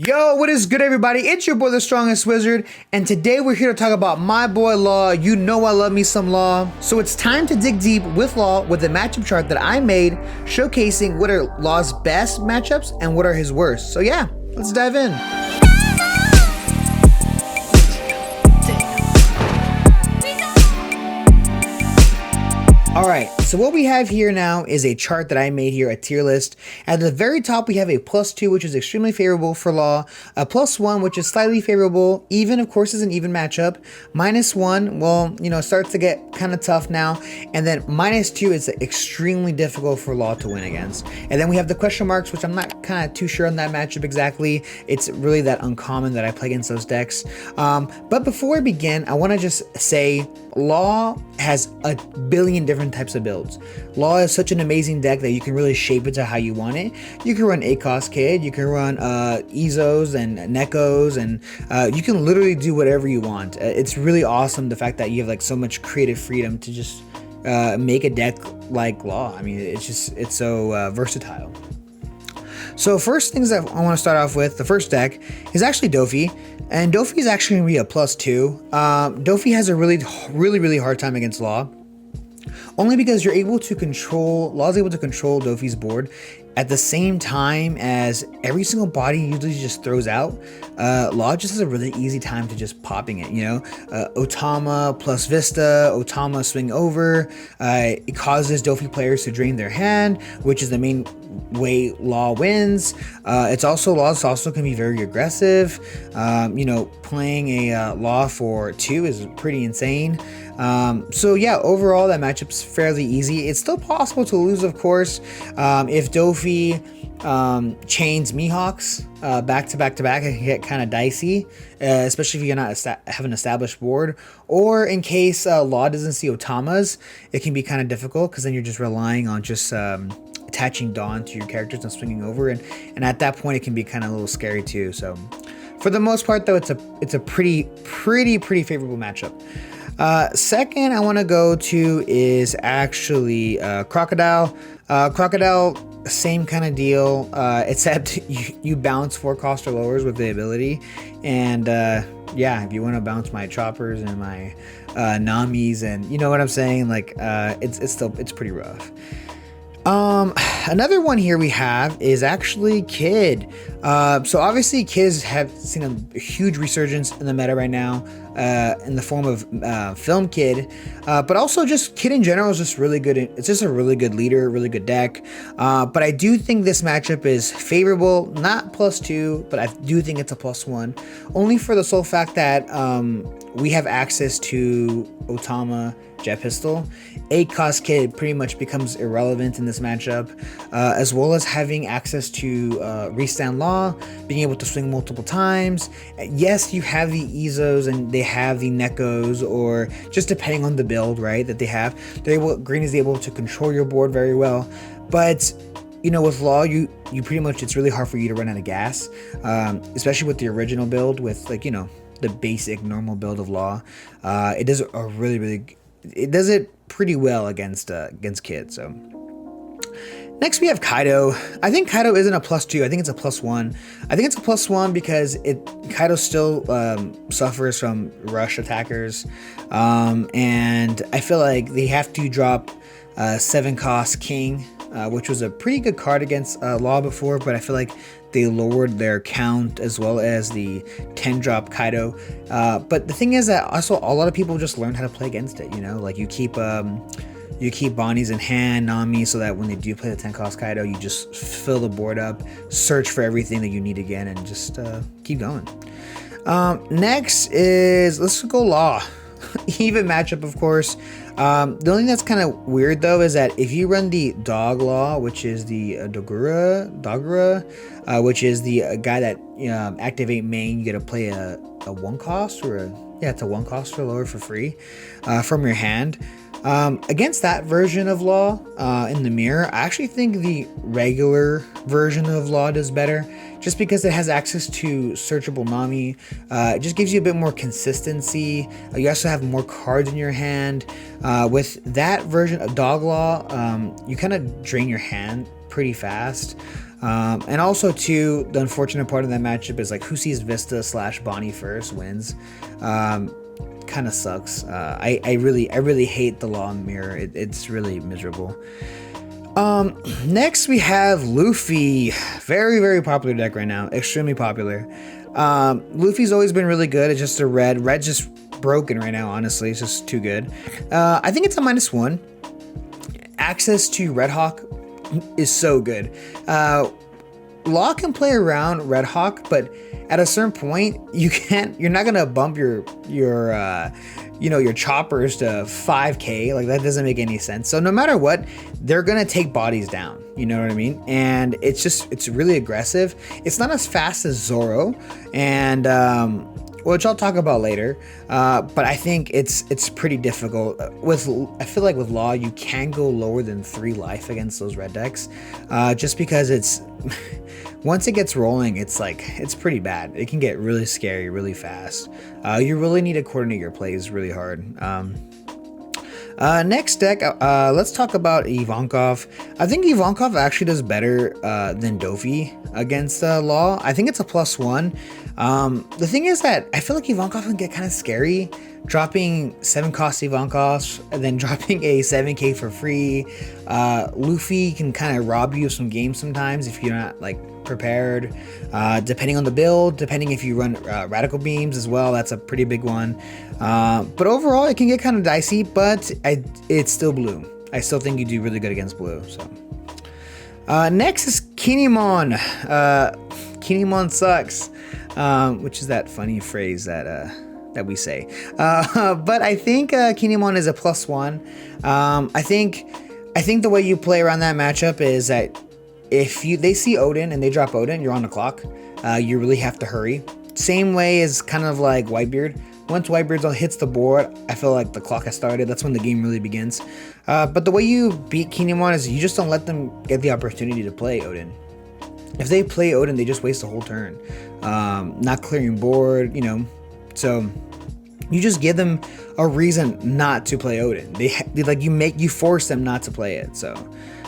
Yo, what is good, everybody? It's your boy, the strongest wizard, and today we're here to talk about my boy Law. You know I love me some Law. So it's time to dig deep with Law with a matchup chart that I made showcasing what are Law's best matchups and what are his worst. So yeah, let's dive in. Alright, so what we have here now is a chart that I made here, a tier list. At the very top we have a +2, which is extremely favorable for Law, a +1, which is slightly favorable, even of course is an even matchup, -1, well, you know, starts to get kind of tough now, and then -2 is extremely difficult for Law to win against. And then we have the question marks, which I'm not kind of too sure on that matchup exactly. It's really that uncommon that I play against those decks. But before I begin, I want to just say Law has a billion different types of builds. Law is such an amazing deck that you can really shape it to how you want it. You can run 8-cost Kid, you can run Izos and Nekos, and you can literally do whatever you want. It's really awesome the fact that you have like so much creative freedom to just make a deck like Law. I mean, it's so versatile. So first things that I want to start off with, the first deck is actually Dopey, and Dopey is actually going to be a +2. Dopey has a really hard time against Law, only because you're able to control, Law's able to control Dopey's board at the same time as every single body usually just throws out. Law just has a really easy time to just popping it, you know? Otama plus Vista, Otama swing over, it causes Dopey players to drain their hand, which is the main way Law wins. Laws also can be very aggressive. You know, playing a Law for 2 is pretty insane. So yeah, overall that matchup's fairly easy. It's still possible to lose, of course, if Dopey chains Mihawks back to back, it can get kind of dicey, especially if you're not have an established board, or in case Law doesn't see Otamas, it can be kind of difficult because then you're just relying on just attaching Dawn to your characters and swinging over, and at that point it can be kind of a little scary too. So for the most part though, it's a pretty favorable matchup. Second I want to go to is actually Crocodile. Crocodile, same kind of deal, except you bounce 4-cost or lowers with the ability, and yeah, if you want to bounce my choppers and my Namis, and you know what I'm saying, like it's pretty rough. Another one here we have is actually Kid. So obviously Kids have seen a huge resurgence in the meta right now, in the form of Film Kid, but also just Kid in general is just really good. It's just a really good leader, really good deck. But I do think this matchup is favorable, not +2, but I do think it's a +1, only for the sole fact that we have access to Otama Jet Pistol. 8-cost Kid pretty much becomes irrelevant in this matchup, as well as having access to restand Law, being able to swing multiple times. Yes, you have the Izos and they have the Nekos, or just depending on the build, right, that they have. Green is able to control your board very well, but you know, with Law, you pretty much, it's really hard for you to run out of gas, especially with the original build, with like, you know, the basic normal build of Law. It does it does it pretty well against Kid. So next we have Kaido. I think Kaido isn't a +2. I think it's a +1. I think it's a +1 because Kaido still suffers from rush attackers, and I feel like they have to drop 7-cost King, which was a pretty good card against Law before, but I feel like they lowered their count as well as the 10-drop Kaido. But the thing is that also a lot of people just learn how to play against it, you know? Like you keep Bonnies in hand, Nami, so that when they do play the 10-cost Kaido, you just fill the board up, search for everything that you need again, and just keep going. Next is, let's go Law. Even matchup, of course. The only thing that's kind of weird though is that if you run the Dog Law, which is the Dogura, which is the guy that activate main, you get to play a 1-cost or it's a 1-cost or lower for free from your hand. Against that version of Law in the mirror, I actually think the regular version of Law does better, just because it has access to searchable Nami. It just gives you a bit more consistency. You also have more cards in your hand. With that version of Dog Law, you kind of drain your hand pretty fast. And also too, the unfortunate part of that matchup is like who sees Vista / Bonnie first wins. Kind of sucks. I really hate the Law Mirror. It's really miserable. Next we have Luffy. Very popular deck right now. Extremely popular. Luffy's always been really good. It's just a red. Red's just broken right now, honestly. It's just too good. I think it's a -1. Access to Red Hawk is so good. Law can play around Red Hawk, but at a certain point, you're not gonna bump your choppers to 5k. Like, that doesn't make any sense. So no matter what, they're gonna take bodies down. You know what I mean? And it's really aggressive. It's not as fast as Zoro, and which I'll talk about later. But I think it's pretty difficult. I feel like with Law, you can go lower than 3 life against those red decks, just because it's once it gets rolling, it's pretty bad. It can get really scary really fast. You really need to coordinate your plays really hard. Next deck, let's talk about Ivankov. I think Ivankov actually does better than Dopey against Law. I think it's a +1. The thing is that I feel like Ivankov can get kind of scary, dropping 7-cost Ivankovs and then dropping a 7k for free. Luffy can kind of rob you of some games sometimes if you're not like prepared, depending on the build, depending if you run radical beams as well. That's a pretty big one. But overall, it can get kind of dicey, but it's still blue. I still think you do really good against blue. So next is Kinemon. Kinemon sucks, which is that funny phrase that we say. But I think Kinemon is a +1. I think the way you play around that matchup is that if they see Odin and they drop Odin, you're on the clock. You really have to hurry. Same way as kind of like Whitebeard. Once Whitebeard hits the board, I feel like the clock has started. That's when the game really begins. But the way you beat Kinemon is you just don't let them get the opportunity to play Odin. If they play Odin, they just waste the whole turn. Not clearing board, So you just give them a reason not to play Odin. You force them not to play it. So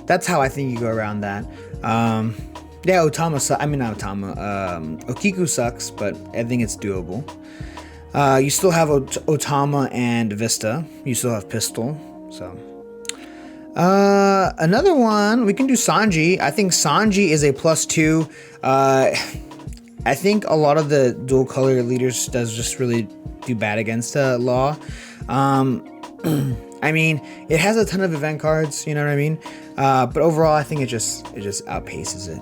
that's how I think you go around that. Yeah, Okiku sucks, but I think it's doable. You still have Otama and Vista. You still have Pistol. So another one, we can do Sanji. I think Sanji is a +2. I think a lot of the dual color leaders does just really do bad against Law. I mean, it has a ton of event cards, you know what I mean? But overall, I think it just outpaces it.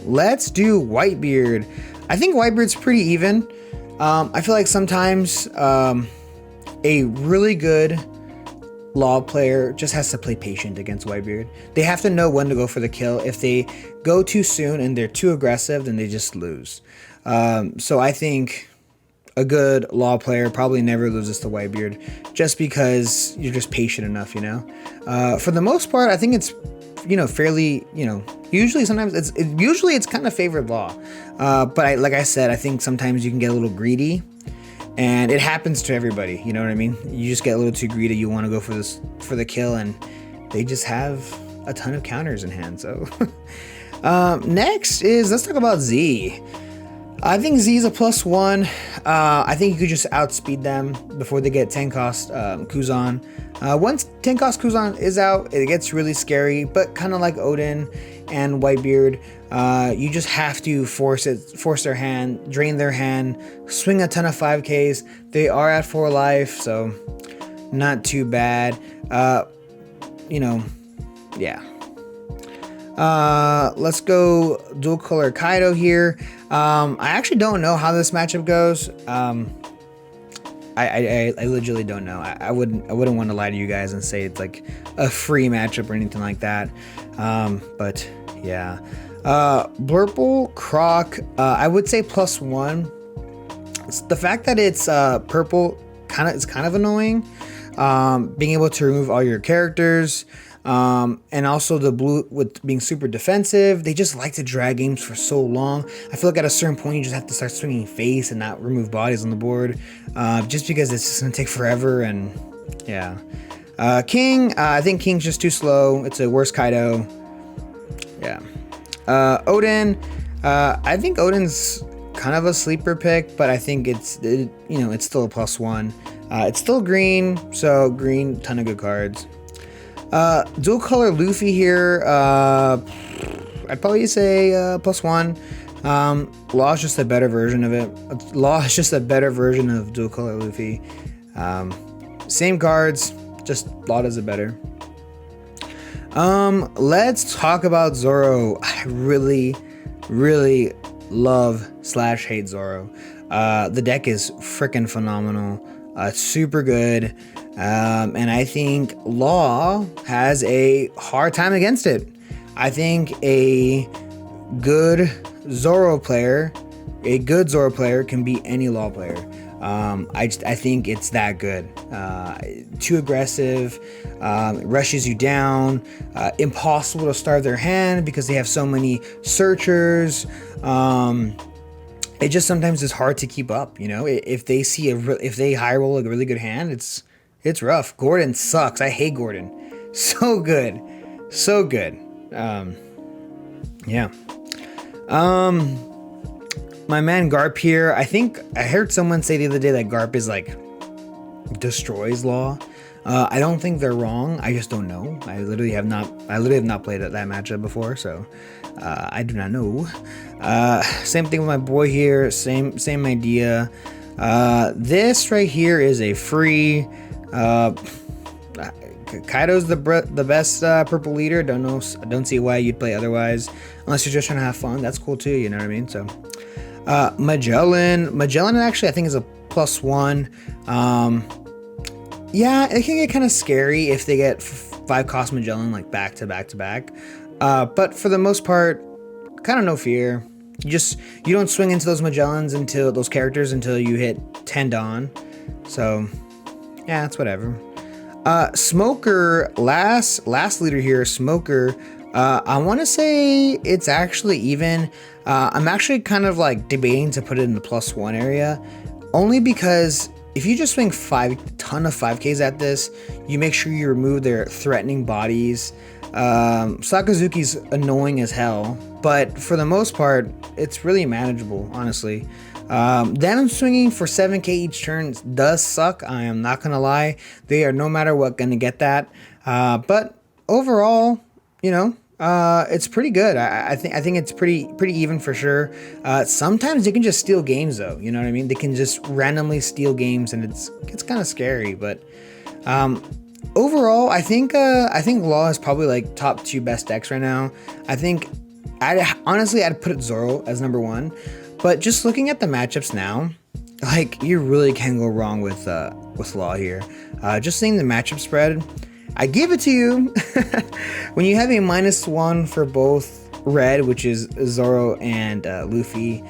Let's do Whitebeard. I think Whitebeard's pretty even. I feel like sometimes a really good Law player just has to play patient against Whitebeard. They have to know when to go for the kill. If they go too soon and they're too aggressive, then they just lose. So I think a good Law player probably never loses to Whitebeard, just because you're just patient enough, For the most part, I think it's, fairly, usually sometimes it's kind of favored Law. But like I said, I think sometimes you can get a little greedy, and it happens to everybody, you know what I mean? You just get a little too greedy, you want to go for the kill, and they just have a ton of counters in hand, so. Next is, let's talk about Z. I think Z is a +1. I think you could just outspeed them before they get 10-cost Kuzan. Once 10-cost Kuzan is out, it gets really scary, but kind of like Odin and Whitebeard, you just have to force their hand, drain their hand, swing a ton of 5Ks. They are at 4 life, so not too bad. Yeah. Let's go dual color Kaido here. I actually don't know how this matchup goes. I literally don't know. I wouldn't want to lie to you guys and say it's like a free matchup or anything like that. But yeah. Blurple Croc, I would say +1. It's the fact that it's purple is kind of annoying. Being able to remove all your characters. And also the blue with being super defensive, they just like to drag games for so long. I feel like at a certain point you just have to start swinging face and not remove bodies on the board, just because it's just gonna take forever. And yeah, King, I think King's just too slow. It's a worse Kaido. Yeah. Odin, I think Odin's kind of a sleeper pick, but I think it's still a +1. It's still green, so green, ton of good cards. Dual color Luffy here, I'd probably say +1. Law is just a better version of it. Law is just a better version of dual color Luffy. Same cards, just Law does it better. Let's talk about Zoro. I really love / hate Zoro. The deck is freaking phenomenal. It's super good. And I think Law has a hard time against it. I think a good Zoro player can beat any Law player. I think it's that good. Too aggressive, rushes you down, impossible to starve their hand because they have so many searchers. It just sometimes is hard to keep up. If they see if they high roll a really good hand, it's rough. Gordon sucks. I hate Gordon. So good, so good. Yeah. My man Garp here. I think I heard someone say the other day that Garp is like destroys Law. I don't think they're wrong. I just don't know. I literally have not played that matchup before, so I do not know. Same thing with my boy here. Same idea. This right here is a free. Kaido's the best purple leader. Don't see why you'd play otherwise, unless you're just trying to have fun. That's cool too. You know what I mean? So, Magellan actually I think is a +1. Yeah, it can get kind of scary if they get 5-cost Magellan like back to back. But for the most part, kind of no fear. You don't swing into those Magellans those characters until you hit 10 Dawn. So yeah, it's whatever. Smoker, last leader here, Smoker. I want to say it's actually even. I'm actually kind of like debating to put it in the +1 area, only because if you just swing ton of 5Ks at this, you make sure you remove their threatening bodies. Sakazuki's annoying as hell, but for the most part, it's really manageable, honestly. Them swinging for 7K each turn does suck. I am not gonna lie. They are no matter what gonna get that. But overall, it's pretty good. I think it's pretty even for sure. Sometimes they can just steal games though. You know what I mean? They can just randomly steal games, and it's kind of scary. But overall, I think Law is probably like top 2 best decks right now. I think I'd put Zoro as number 1. But just looking at the matchups now, like you really can't go wrong with Law here. Just seeing the matchup spread, I give it to you. When you have a -1 for both red, which is Zoro and Luffy,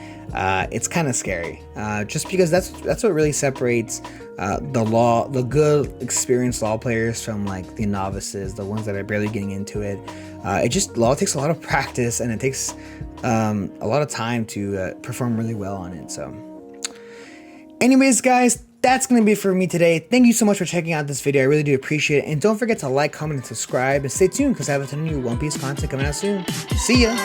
it's kind of scary. Just because that's what really separates the good experienced Law players from like the novices, the ones that are barely getting into it. Law takes a lot of practice, and it takes a lot of time to perform really well on it. So anyways, guys, that's going to be it for me today. Thank you so much for checking out this video. I really do appreciate it. And don't forget to like, comment, and subscribe. And stay tuned because I have a ton of new One Piece content coming out soon. See ya!